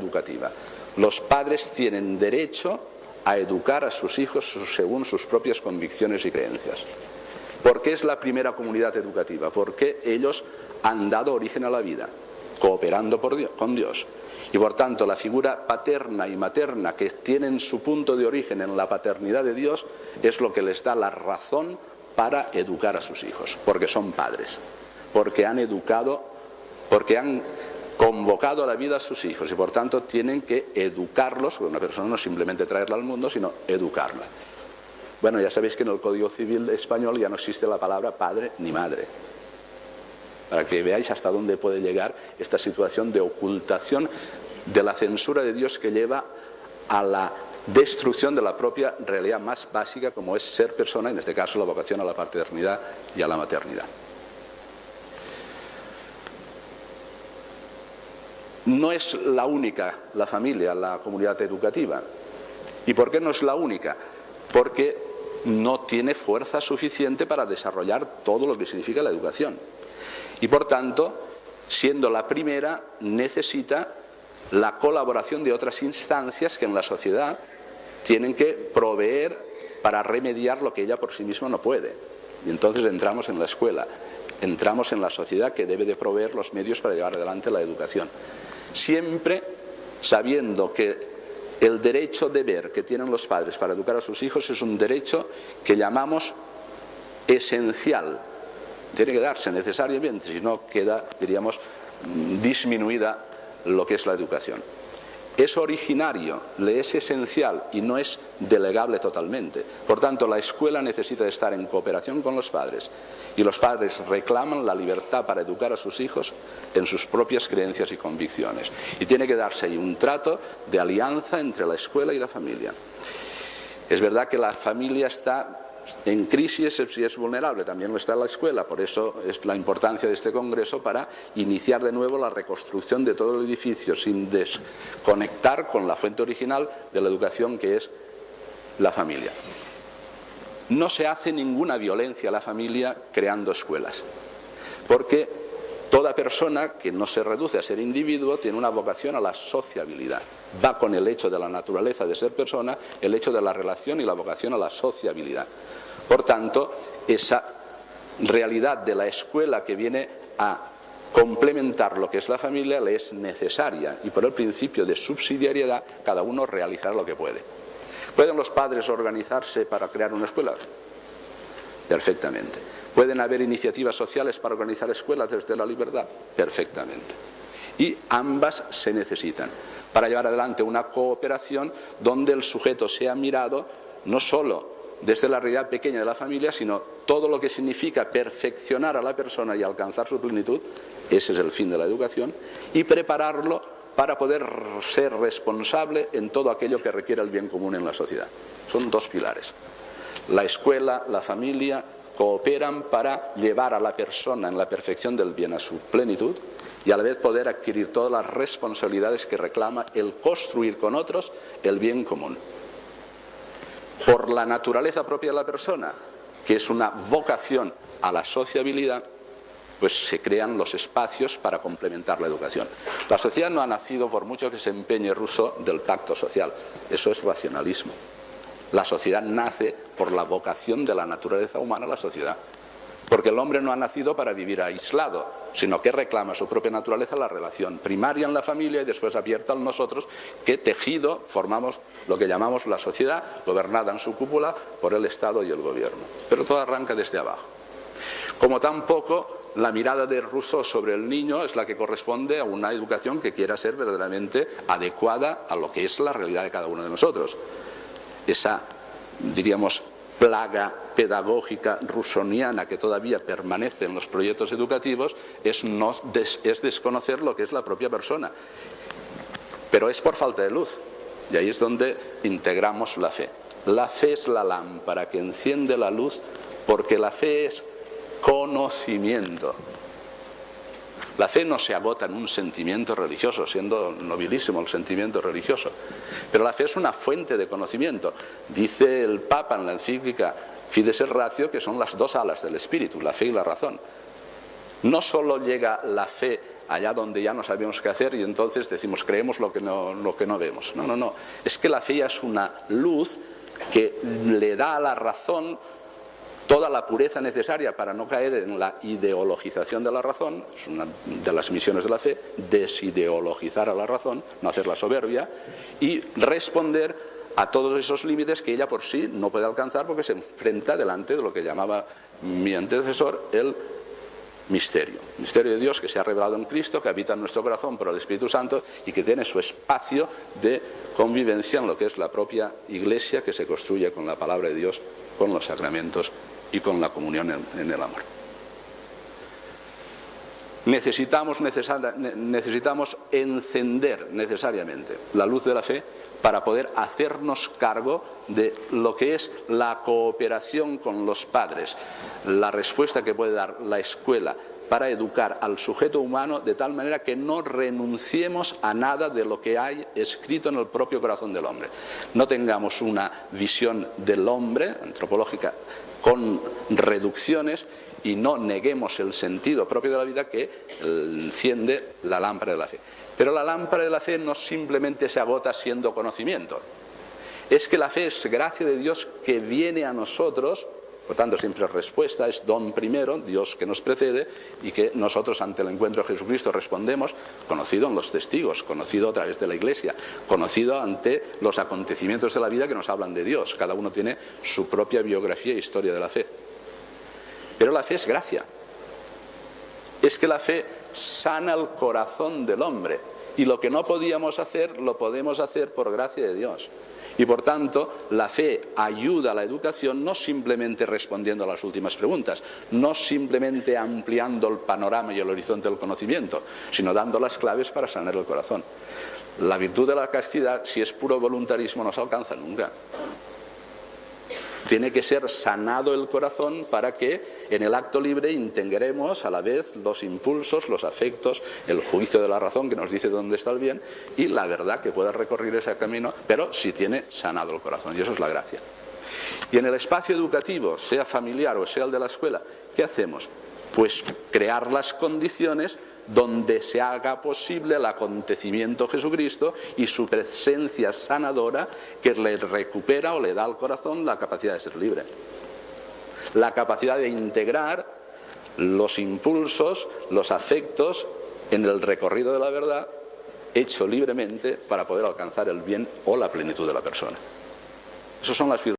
educativa. Los padres tienen derecho a educar a sus hijos según sus propias convicciones y creencias. ¿Por qué es la primera comunidad educativa? Porque ellos han dado origen a la vida, cooperando con Dios. Y por tanto la figura paterna y materna, que tienen su punto de origen en la paternidad de Dios, es lo que les da la razón para educar a sus hijos, porque son padres, porque han educado, porque han convocado a la vida a sus hijos y por tanto tienen que educarlos, porque una persona no es simplemente traerla al mundo, sino educarla. Bueno, ya sabéis que en el Código Civil español ya no existe la palabra padre ni madre, para que veáis hasta dónde puede llegar esta situación de ocultación de la censura de Dios que lleva a la destrucción de la propia realidad más básica, como es ser persona, en este caso la vocación a la paternidad y a la maternidad. No es la única la familia, la comunidad educativa. ¿Y por qué no es la única? Porque no tiene fuerza suficiente para desarrollar todo lo que significa la educación. Y por tanto, siendo la primera, necesita la colaboración de otras instancias que en la sociedad tienen que proveer para remediar lo que ella por sí misma no puede. Y entonces entramos en la escuela, entramos en la sociedad que debe de proveer los medios para llevar adelante la educación. Siempre sabiendo que el derecho-deber que tienen los padres para educar a sus hijos es un derecho que llamamos esencial. Tiene que darse necesariamente, si no queda, diríamos, disminuida lo que es la educación. Es originario, le es esencial y no es delegable totalmente. Por tanto, la escuela necesita de estar en cooperación con los padres y los padres reclaman la libertad para educar a sus hijos en sus propias creencias y convicciones. Y tiene que darse ahí un trato de alianza entre la escuela y la familia. Es verdad que la familia está en crisis, si es vulnerable, también lo está la escuela, por eso es la importancia de este congreso para iniciar de nuevo la reconstrucción de todo el edificio sin desconectar con la fuente original de la educación que es la familia. No se hace ninguna violencia a la familia creando escuelas, porque toda persona que no se reduce a ser individuo tiene una vocación a la sociabilidad. Va con el hecho de la naturaleza de ser persona, el hecho de la relación y la vocación a la sociabilidad. Por tanto, esa realidad de la escuela que viene a complementar lo que es la familia le es necesaria y por el principio de subsidiariedad cada uno realizará lo que puede. ¿Pueden los padres organizarse para crear una escuela? Perfectamente. ¿Pueden haber iniciativas sociales para organizar escuelas desde la libertad? Perfectamente. Y ambas se necesitan para llevar adelante una cooperación donde el sujeto sea mirado no solo desde la realidad pequeña de la familia, sino todo lo que significa perfeccionar a la persona y alcanzar su plenitud. Ese es el fin de la educación, y prepararlo para poder ser responsable en todo aquello que requiere el bien común en la sociedad. Son dos pilares. La escuela, la familia cooperan para llevar a la persona en la perfección del bien a su plenitud y a la vez poder adquirir todas las responsabilidades que reclama el construir con otros el bien común. Por la naturaleza propia de la persona, que es una vocación a la sociabilidad, pues se crean los espacios para complementar la educación. La sociedad no ha nacido, por mucho que se empeñe Rousseau, del pacto social. Eso es racionalismo. La sociedad nace por la vocación de la naturaleza humana a la sociedad. Porque el hombre no ha nacido para vivir aislado, sino que reclama su propia naturaleza, la relación primaria en la familia y después abierta en nosotros, que tejido formamos lo que llamamos la sociedad, gobernada en su cúpula por el Estado y el gobierno. Pero todo arranca desde abajo. Como tampoco la mirada de Rousseau sobre el niño es la que corresponde a una educación que quiera ser verdaderamente adecuada a lo que es la realidad de cada uno de nosotros. Esa, diríamos, plaga pedagógica rousseauiana que todavía permanece en los proyectos educativos es desconocer lo que es la propia persona. Pero es por falta de luz, y ahí es donde integramos la fe. La fe es la lámpara que enciende la luz, porque la fe es conocimiento. La fe no se agota en un sentimiento religioso, siendo nobilísimo el sentimiento religioso, pero la fe es una fuente de conocimiento. Dice el Papa en la encíclica Fides et Ratio que son las dos alas del espíritu, la fe y la razón. No solo llega la fe allá donde ya no sabemos qué hacer y entonces decimos creemos lo que no vemos. No, no, no. Es que la fe ya es una luz que le da a la razón toda la pureza necesaria para no caer en la ideologización de la razón. Es una de las misiones de la fe, desideologizar a la razón, no hacerla soberbia, y responder a todos esos límites que ella por sí no puede alcanzar porque se enfrenta delante de lo que llamaba mi antecesor el misterio de Dios que se ha revelado en Cristo, que habita en nuestro corazón por el Espíritu Santo y que tiene su espacio de convivencia en lo que es la propia Iglesia, que se construye con la palabra de Dios, con los sacramentos y con la comunión en el amor. Necesitamos encender necesariamente la luz de la fe para poder hacernos cargo de lo que es la cooperación con los padres, la respuesta que puede dar la escuela para educar al sujeto humano de tal manera que no renunciemos a nada de lo que hay escrito en el propio corazón del hombre. No tengamos una visión del hombre antropológica con reducciones y no neguemos el sentido propio de la vida que enciende la lámpara de la fe. Pero la lámpara de la fe no simplemente se agota siendo conocimiento. Es que la fe es gracia de Dios que viene a nosotros, por tanto siempre es respuesta, es don primero, Dios que nos precede y que nosotros ante el encuentro de Jesucristo respondemos, conocido en los testigos, conocido a través de la Iglesia, conocido ante los acontecimientos de la vida que nos hablan de Dios. Cada uno tiene su propia biografía e historia de la fe. Pero la fe es gracia. Es que la fe sana el corazón del hombre y lo que no podíamos hacer lo podemos hacer por gracia de Dios. Y por tanto la fe ayuda a la educación no simplemente respondiendo a las últimas preguntas, no simplemente ampliando el panorama y el horizonte del conocimiento, sino dando las claves para sanar el corazón. La virtud de la castidad, si es puro voluntarismo, no se alcanza nunca. Tiene que ser sanado el corazón para que en el acto libre integremos a la vez los impulsos, los afectos, el juicio de la razón que nos dice dónde está el bien y la verdad que pueda recorrer ese camino, pero si tiene sanado el corazón, y eso es la gracia. Y en el espacio educativo, sea familiar o sea el de la escuela, ¿qué hacemos? Pues crear las condiciones donde se haga posible el acontecimiento de Jesucristo y su presencia sanadora que le recupera o le da al corazón la capacidad de ser libre. La capacidad de integrar los impulsos, los afectos en el recorrido de la verdad hecho libremente para poder alcanzar el bien o la plenitud de la persona. Esas son las virtudes.